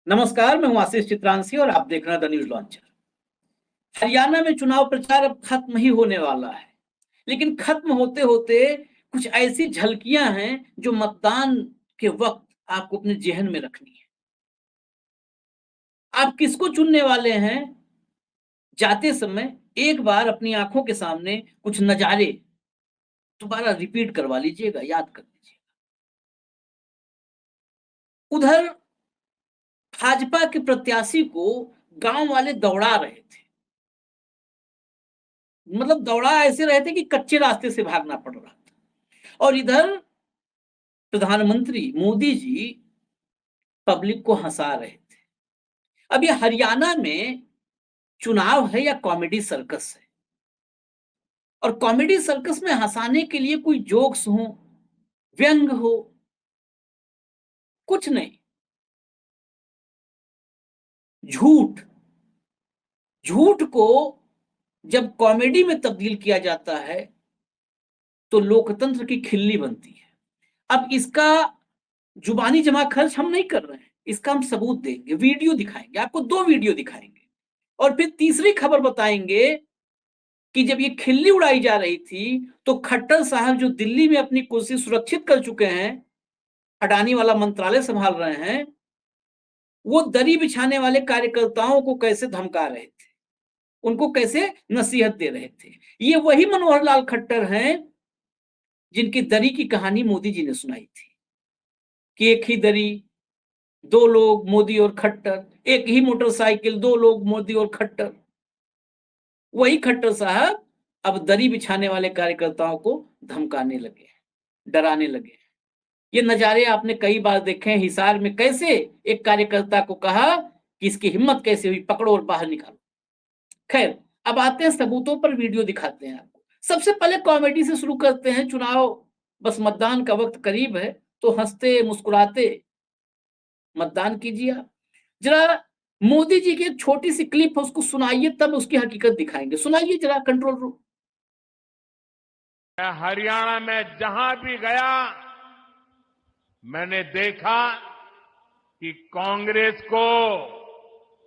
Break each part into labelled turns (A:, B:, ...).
A: नमस्कार, मैं हूं आशीष चित्रांशी और आप देख रहे हैं द न्यूज लॉन्चर। हरियाणा में चुनाव प्रचार अब खत्म ही होने वाला है, लेकिन खत्म होते होते कुछ ऐसी झलकियां हैं जो मतदान के वक्त आपको अपने जेहन में रखनी है। आप किसको चुनने वाले हैं, जाते समय एक बार अपनी आंखों के सामने कुछ नजारे दोबारा रिपीट करवा लीजिएगा, याद कर लीजिएगा। उधर भाजपा के प्रत्याशी को गांव वाले दौड़ा रहे थे, मतलब दौड़ा ऐसे रहे थे कि कच्चे रास्ते से भागना पड़ रहा था। और इधर प्रधानमंत्री मोदी जी पब्लिक को हंसा रहे थे। अब ये हरियाणा में चुनाव है या कॉमेडी सर्कस है? और कॉमेडी सर्कस में हंसाने के लिए कोई जोक्स हो, व्यंग हो, कुछ नहीं। झूठ झूठ को जब कॉमेडी में तब्दील किया जाता है तो लोकतंत्र की खिल्ली बनती है। अब इसका जुबानी जमा खर्च हम नहीं कर रहे हैं, इसका हम सबूत देंगे, वीडियो दिखाएंगे, आपको 2 वीडियो दिखाएंगे और फिर तीसरी खबर बताएंगे कि जब ये खिल्ली उड़ाई जा रही थी तो खट्टर साहब जो दिल्ली में अपनी कुर्सी सुरक्षित कर चुके हैं, अडानी वाला मंत्रालय संभाल रहे हैं, वो दरी बिछाने वाले कार्यकर्ताओं को कैसे धमका रहे थे, उनको कैसे नसीहत दे रहे थे। ये वही मनोहर लाल खट्टर हैं जिनकी दरी की कहानी मोदी जी ने सुनाई थी कि एक ही दरी, 2 लोग मोदी और खट्टर, एक ही मोटरसाइकिल, 2 लोग मोदी और खट्टर। वही खट्टर साहब अब दरी बिछाने वाले कार्यकर्ताओं को धमकाने लगे, डराने लगे। ये नजारे आपने कई बार देखे हैं। हिसार में कैसे एक कार्यकर्ता को कहा कि इसकी हिम्मत कैसे हुई, पकड़ो और बाहर निकालो। खैर, अब आते हैं सबूतों पर, वीडियो दिखाते हैं आपको। सबसे पहले कॉमेडी से शुरू करते हैं। चुनाव, बस मतदान का वक्त करीब है तो हंसते मुस्कुराते मतदान कीजिए। आप जरा मोदी जी की एक छोटी सी क्लिप है, उसको सुनाइए, तब उसकी हकीकत दिखाएंगे। सुनाइए जरा, कंट्रोल रूम।
B: मैं हरियाणा में जहां भी गया मैंने देखा कि कांग्रेस को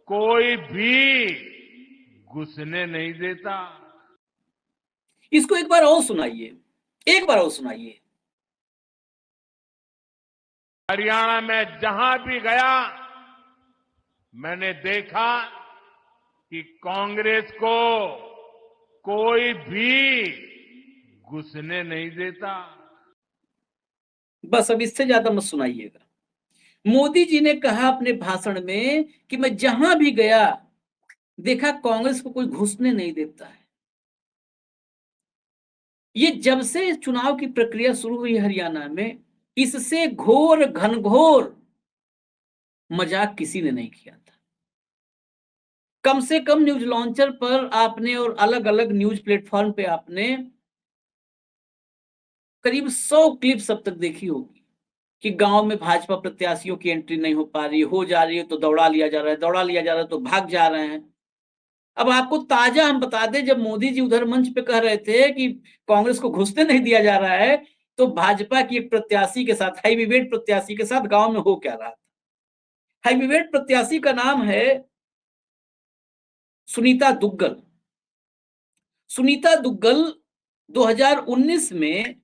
B: कोई भी घुसने नहीं देता।
A: इसको एक बार और सुनाइए, एक बार और सुनाइए।
B: हरियाणा में जहां भी गया मैंने देखा कि कांग्रेस को कोई भी घुसने नहीं देता।
A: बस अब इससे ज्यादा मत सुनाइएगा। मोदी जी ने कहा अपने भाषण में कि मैं जहां भी गया देखा कांग्रेस को कोई घुसने नहीं देता है। ये जब से चुनाव की प्रक्रिया शुरू हुई हरियाणा में, इससे घोर घनघोर मजाक किसी ने नहीं किया था। कम से कम न्यूज लॉन्चर पर आपने और अलग अलग न्यूज प्लेटफॉर्म पे आपने करीब 100 क्लिप्स अब तक देखी होगी कि गांव में भाजपा प्रत्याशियों की एंट्री नहीं हो पा रही, हो जा रही है तो दौड़ा लिया जा रहा है, दौड़ा लिया जा रहा है तो भाग जा रहे हैं। अब आपको ताजा हम बता दें, जब मोदी जी उधर मंच पे कह रहे थे कि कांग्रेस को घुसने नहीं दिया जा रहा है, तो भाजपा की एक प्रत्याशी के साथ, हैवीवेट प्रत्याशी के साथ गांव में हो क्या रहा था। हैवीवेट प्रत्याशी का नाम है सुनीता दुग्गल। सुनीता दुग्गल 2019 में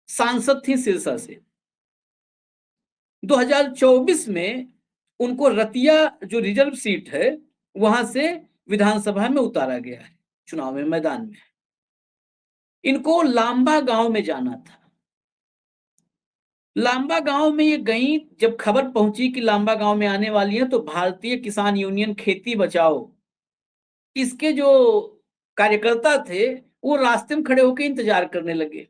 A: सांसद थी सिरसा से। 2024 में उनको रतिया जो रिजर्व सीट है वहां से विधानसभा में उतारा गया है, चुनाव में, मैदान में। इनको लांबा गांव में जाना था। लांबा गांव में ये गई, जब खबर पहुंची कि लांबा गांव में आने वाली है तो भारतीय किसान यूनियन खेती बचाओ, इसके जो कार्यकर्ता थे वो रास्ते में खड़े होकर इंतजार करने लगे।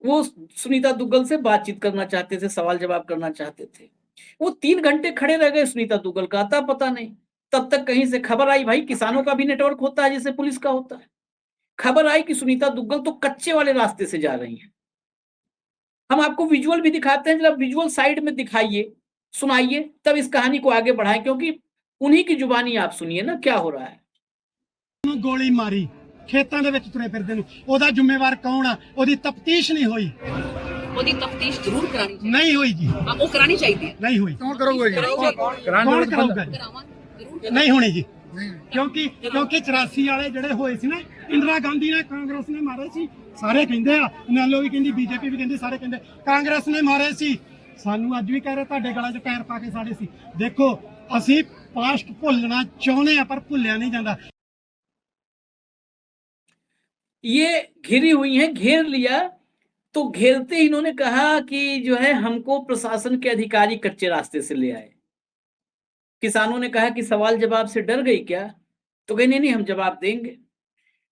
A: वो सुनीता दुग्गल से बातचीत करना चाहते थे, सवाल जवाब करना चाहते थे। वो 3 घंटे खड़े रह गए, सुनीता दुग्गल का आता पता नहीं। तब तक कहीं से खबर आई, भाई किसानों का भी नेटवर्क होता है जैसे पुलिस का होता है। खबर आई कि सुनीता दुग्गल तो कच्चे वाले रास्ते से जा रही हैं। हम आपको विजुअल भी दिखाते हैं, जरा विजुअल साइड में दिखाइए, सुनाइए, तब इस कहानी को आगे बढ़ाएं, क्योंकि उन्हीं की जुबानी आप सुनिए ना क्या हो रहा है।
C: गोली मारी खेतों ਦੇ ਵਿੱਚ ਤੁਰੇ ਫਿਰਦੇ ਨੂੰ, ਉਹਦਾ ਜ਼ਿੰਮੇਵਾਰ ਕੌਣ ਆ? ਉਹਦੀ ਤਫਤੀਸ਼ ਨਹੀਂ ਹੋਈ।
D: ਉਹਦੀ ਤਫਤੀਸ਼ ਜ਼ਰੂਰ ਕਰਾਣੀ ਚਾਹੀਦੀ
C: नहीं हुई जी,
D: ਹਾਂ ਉਹ ਕਰਾਣੀ ਚਾਹੀਦੀ ਹੈ
C: नहीं हुई।
E: क्यों करोगे जी?
C: कौन कराऊगा जी?
D: ਕਰਾਵਾਂਗੇ ਜ਼ਰੂਰ
C: नहीं होनी जी, क्योंकि 84 वाले ਜਿਹੜੇ ਹੋਏ ਸੀ ਨਾ, ਇੰਦਰਾ ਗਾਂਧੀ ਨੇ ਕਾਂਗਰਸ ਨੇ ਮਾਰੇ ਸੀ, ਸਾਰੇ ਕਹਿੰਦੇ ਆ, ਨੈਲੋ ਵੀ ਕਹਿੰਦੀ, ਬੀਜੇਪੀ ਵੀ ਕਹਿੰਦੀ, ਸਾਰੇ ਕਹਿੰਦੇ ਕਾਂਗਰਸ ਨੇ ਮਾਰੇ ਸੀ। ਸਾਨੂੰ ਅੱਜ ਵੀ ਕਹਿ ਰਹੇ ਤੁਹਾਡੇ ਗਲਾਂ 'ਚ ਟਾਇਰ ਪਾ ਕੇ ਸਾੜੇ ਸੀ। ਦੇਖੋ ਅਸੀਂ ਪਾਸਟ ਭੁੱਲਣਾ ਚਾਹੁੰਦੇ ਆ ਪਰ ਭੁੱਲਿਆ ਨਹੀਂ ਜਾਂਦਾ।
A: ये घिरी हुई हैं, घेर लिया, तो घेरते ही इन्होंने कहा कि जो है हमको प्रशासन के अधिकारी कच्चे रास्ते से ले आए। किसानों ने कहा कि सवाल जवाब से डर गई क्या? तो कहे नहीं नहीं हम जवाब देंगे।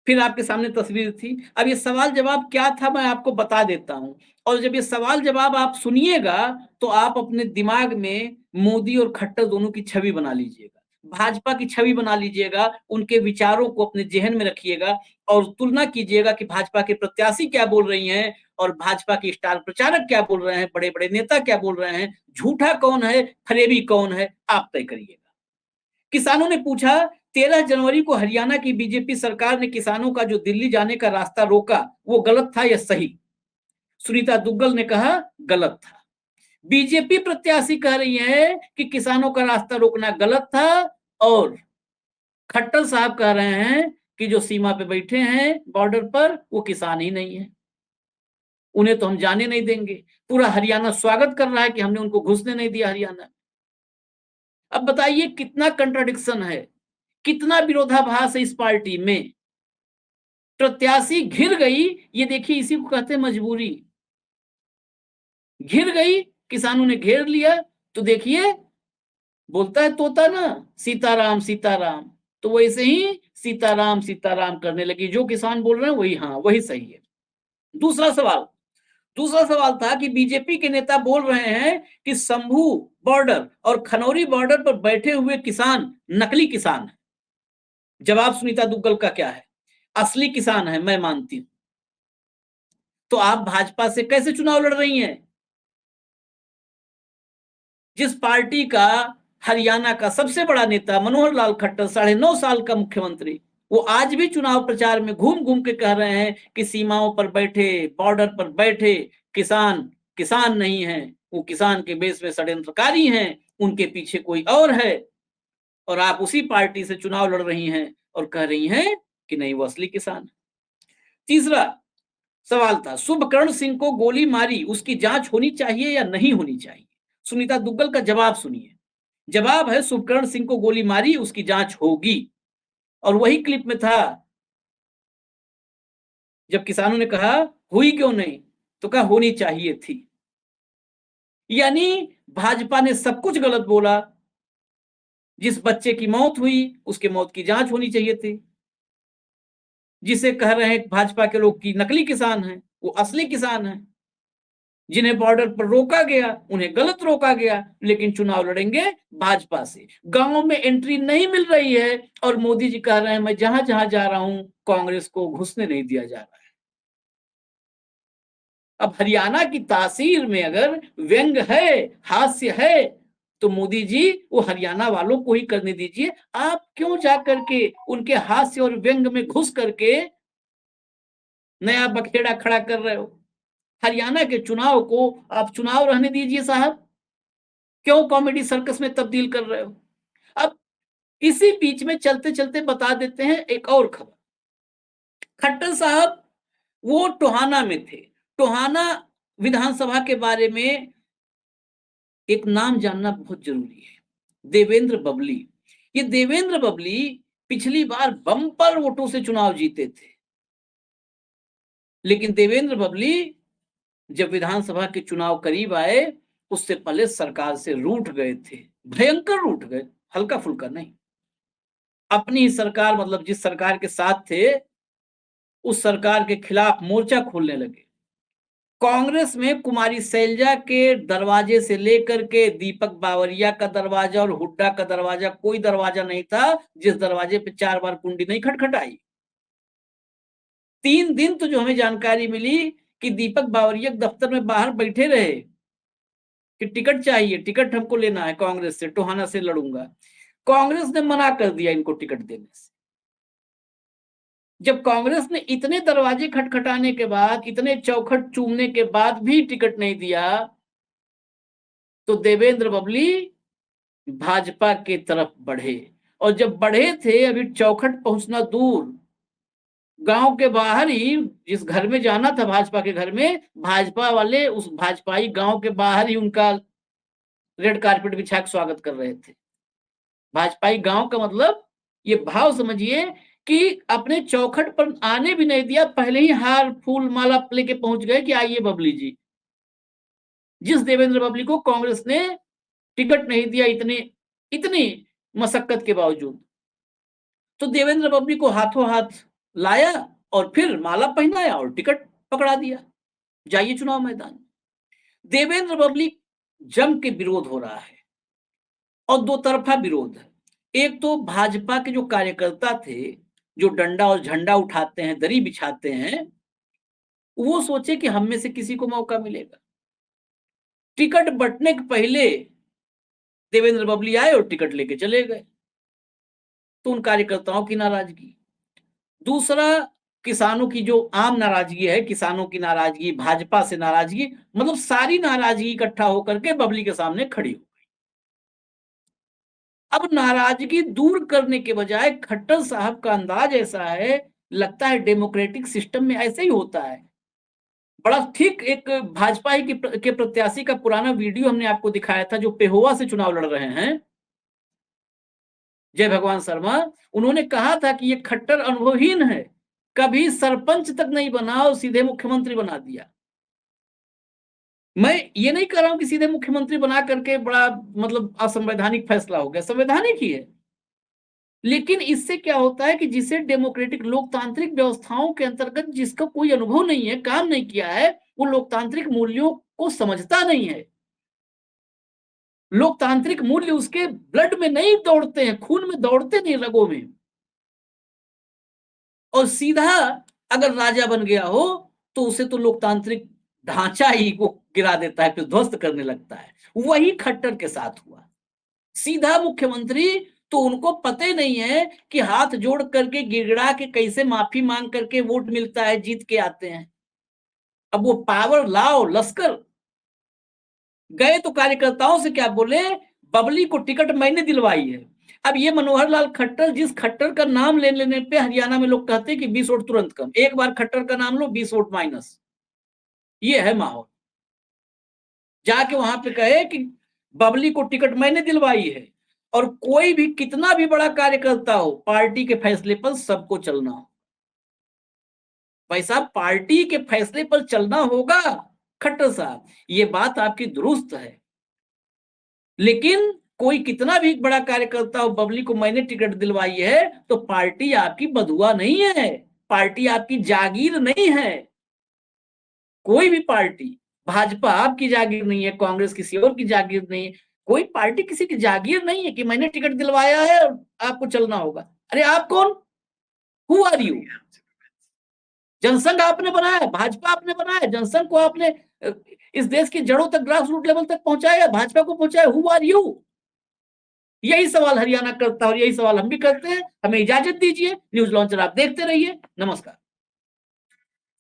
A: फिर आपके सामने तस्वीर थी। अब ये सवाल जवाब क्या था मैं आपको बता देता हूं, और जब ये सवाल जवाब आप सुनिएगा तो आप अपने दिमाग में मोदी और खट्टर दोनों की छवि बना लीजिएगा, भाजपा की छवि बना लीजिएगा, उनके विचारों को अपने जेहन में रखिएगा और तुलना कीजिएगा कि भाजपा के प्रत्याशी क्या बोल रही हैं और भाजपा के स्टार प्रचारक क्या बोल रहे हैं, बड़े बड़े नेता क्या बोल रहे हैं, झूठा कौन है, फरेबी कौन है, आप तय करिएगा। किसानों ने पूछा 13 जनवरी को हरियाणा की बीजेपी सरकार ने किसानों का जो दिल्ली जाने का रास्ता रोका वो गलत था या सही? सुनीता दुग्गल ने कहा गलत था। बीजेपी प्रत्याशी कह रही है कि किसानों का रास्ता रोकना गलत था, और खट्टर साहब कह रहे हैं कि जो सीमा पे बैठे हैं बॉर्डर पर वो किसान ही नहीं है, उन्हें तो हम जाने नहीं देंगे। पूरा हरियाणा स्वागत कर रहा है कि हमने उनको घुसने नहीं दिया हरियाणा। अब बताइए कितना कंट्राडिक्शन है, कितना विरोधाभास है इस पार्टी में। प्रत्याशी घिर गई, ये देखिए इसी को कहते हैं मजबूरी। घिर गई, किसानों ने घेर लिया, तो देखिए बोलता है तोता ना सीताराम सीताराम, तो वैसे ही सीताराम सीताराम करने लगी। जो किसान बोल रहे हैं वही, हाँ वही सही है। दूसरा सवाल था कि बीजेपी के नेता बोल रहे हैं कि शंभू बॉर्डर और खनौरी बॉर्डर पर बैठे हुए किसान नकली किसान है। जवाब सुनीता दुग्गल का क्या है? असली किसान है, मैं मानती हूं। तो आप भाजपा से कैसे चुनाव लड़ रही हैं? जिस पार्टी का हरियाणा का सबसे बड़ा नेता मनोहर लाल खट्टर 9.5 साल का मुख्यमंत्री, वो आज भी चुनाव प्रचार में घूम घूम के कह रहे हैं कि सीमाओं पर बैठे, बॉर्डर पर बैठे किसान किसान नहीं है, वो किसान के बेस में षड्यंत्रकारी हैं, उनके पीछे कोई और है। और आप उसी पार्टी से चुनाव लड़ रही हैं और कह रही हैं कि नहीं वो असली किसान है। तीसरा सवाल था शुभकर्ण सिंह को गोली मारी, उसकी जांच होनी चाहिए या नहीं होनी चाहिए? सुनीता दुग्गल का जवाब सुनिए। जवाब है शुभकर्ण सिंह को गोली मारी, उसकी जांच होगी। और वही क्लिप में था जब किसानों ने कहा हुई क्यों नहीं, तो कहा होनी चाहिए थी। यानी भाजपा ने सब कुछ गलत बोला। जिस बच्चे की मौत हुई उसके मौत की जांच होनी चाहिए थी। जिसे कह रहे हैं भाजपा के लोग की नकली किसान हैं, वो असली किसान हैं। जिन्हें बॉर्डर पर रोका गया उन्हें गलत रोका गया, लेकिन चुनाव लड़ेंगे भाजपा से। गांव में एंट्री नहीं मिल रही है और मोदी जी कह रहे हैं मैं जहां जहां जा रहा हूं कांग्रेस को घुसने नहीं दिया जा रहा है। अब हरियाणा की तासीर में अगर व्यंग है, हास्य है, तो मोदी जी वो हरियाणा वालों को ही करने दीजिए। आप क्यों जाकर के उनके हास्य और व्यंग में घुस करके नया बखेड़ा खड़ा कर रहे हो? हरियाणा के चुनाव को आप चुनाव रहने दीजिए साहब, क्यों कॉमेडी सर्कस में तब्दील कर रहे हो? अब इसी बीच में चलते चलते बता देते हैं एक और खबर। खट्टर साहब वो टोहाना में थे। टोहाना विधानसभा के बारे में एक नाम जानना बहुत जरूरी है, देवेंद्र बबली। ये देवेंद्र बबली पिछली बार बम्पर वोटों से चुनाव जीते थे, लेकिन देवेंद्र बबली जब विधानसभा के चुनाव करीब आए उससे पहले सरकार से रूठ गए थे, भयंकर रूठ गए, हल्का फुल्का नहीं। अपनी ही सरकार, मतलब जिस सरकार के साथ थे उस सरकार के खिलाफ मोर्चा खोलने लगे। कांग्रेस में कुमारी शैलजा के दरवाजे से लेकर के दीपक बावरिया का दरवाजा और हुड्डा का दरवाजा, कोई दरवाजा नहीं था जिस दरवाजे पे 4 बार कुंडी नहीं खटखटाई। 3 दिन तो जो हमें जानकारी मिली कि दीपक बावरिया दफ्तर में बाहर बैठे रहे कि टिकट चाहिए, टिकट हमको लेना है कांग्रेस से, टोहाना से लड़ूंगा। कांग्रेस ने मना कर दिया इनको टिकट देने से। जब कांग्रेस ने इतने दरवाजे खटखटाने के बाद, इतने चौखट चूमने के बाद भी टिकट नहीं दिया, तो देवेंद्र बबली भाजपा के तरफ बढ़े। और जब बढ़े थे, अभी चौखट पहुंचना दूर, गांव के बाहर ही, जिस घर में जाना था भाजपा के घर में, भाजपा वाले उस भाजपाई गांव के बाहर ही उनका रेड कारपेट बिछा के स्वागत कर रहे थे। भाजपाई गांव का मतलब ये भाव समझिए कि अपने चौखट पर आने भी नहीं दिया, पहले ही हार फूल माला लेके पहुंच गए कि आइए बबली जी। जिस देवेंद्र बबली को कांग्रेस ने टिकट नहीं दिया इतनी मशक्कत के बावजूद, तो देवेंद्र बबली को हाथों हाथ लाया और फिर माला पहनाया और टिकट पकड़ा दिया, जाइए चुनाव मैदान। देवेंद्र बबली जम के विरोध हो रहा है और दो तरफा विरोध है। एक तो भाजपा के जो कार्यकर्ता थे, जो डंडा और झंडा उठाते हैं, दरी बिछाते हैं, वो सोचे कि हम में से किसी को मौका मिलेगा। टिकट बंटने के पहले देवेंद्र बबली आए और टिकट लेके चले गए, तो उन कार्यकर्ताओं की नाराजगी। दूसरा, किसानों की जो आम नाराजगी है, किसानों की नाराजगी, भाजपा से नाराजगी, मतलब सारी नाराजगी इकट्ठा होकर के बबली के सामने खड़ी हो गई। अब नाराजगी दूर करने के बजाय खट्टर साहब का अंदाज ऐसा है, लगता है डेमोक्रेटिक सिस्टम में ऐसे ही होता है। बड़ा ठीक एक भाजपा ही के प्रत्याशी का पुराना वीडियो हमने आपको दिखाया था, जो पेहोवा से चुनाव लड़ रहे हैं, जय भगवान शर्मा। उन्होंने कहा था कि ये खट्टर अनुभवहीन है, कभी सरपंच तक नहीं बना और सीधे मुख्यमंत्री बना दिया। मैं ये नहीं कह रहा हूं कि सीधे मुख्यमंत्री बना करके बड़ा मतलब असंवैधानिक फैसला हो गया, संवैधानिक ही है, लेकिन इससे क्या होता है कि जिसे डेमोक्रेटिक लोकतांत्रिक व्यवस्थाओं के अंतर्गत जिसका कोई अनुभव नहीं है, काम नहीं किया है, वो लोकतांत्रिक मूल्यों को समझता नहीं है। लोकतांत्रिक मूल्य उसके ब्लड में नहीं दौड़ते हैं, खून में दौड़ते नहीं, रगों में। और सीधा अगर राजा बन गया हो तो उसे तो लोकतांत्रिक ढांचा ही को गिरा देता है, फिर ध्वस्त करने लगता है। वही खट्टर के साथ हुआ। सीधा मुख्यमंत्री, तो उनको पता ही नहीं है कि हाथ जोड़ करके गिड़गिड़ा के कैसे माफी मांग करके वोट मिलता है, जीत के आते हैं। अब वो पावर लाओ, लश्कर गए तो कार्यकर्ताओं से क्या बोले, बबली को टिकट मैंने दिलवाई है। अब ये मनोहर लाल खट्टर, जिस खट्टर का नाम ले लेने पे हरियाणा में लोग कहते हैं कि 20 वोट तुरंत कम, एक बार खट्टर का नाम लो 20 वोट माइनस, ये है माहौल। जाके वहां पे कहे कि बबली को टिकट मैंने दिलवाई है, और कोई भी कितना भी बड़ा कार्यकर्ता हो, पार्टी के फैसले पर सबको चलना हो। भाई साहब, पार्टी के फैसले पर चलना होगा खट्टर साहब, ये बात आपकी दुरुस्त है, लेकिन कोई कितना भी बड़ा कार्यकर्ता हो, बबली को मैंने टिकट दिलवाई है, तो पार्टी आपकी बधुआ नहीं है, पार्टी आपकी जागीर नहीं है। कोई भी पार्टी, भाजपा आपकी जागीर नहीं है, कांग्रेस किसी और की जागीर नहीं है, कोई पार्टी किसी की जागीर नहीं है कि मैंने टिकट दिलवाया है और आपको चलना होगा। अरे आप कौन, हु आर यू? जनसंघ आपने बनाया, भाजपा आपने बनाया, जनसंघ को आपने इस देश की जड़ों तक, ग्रास रूट लेवल तक पहुंचाया, भाजपा को पहुंचाया, हु आर यू? यही सवाल हरियाणा करता है और यही सवाल हम भी करते हैं। हमें इजाजत दीजिए, न्यूज लॉन्चर आप देखते रहिए। नमस्कार।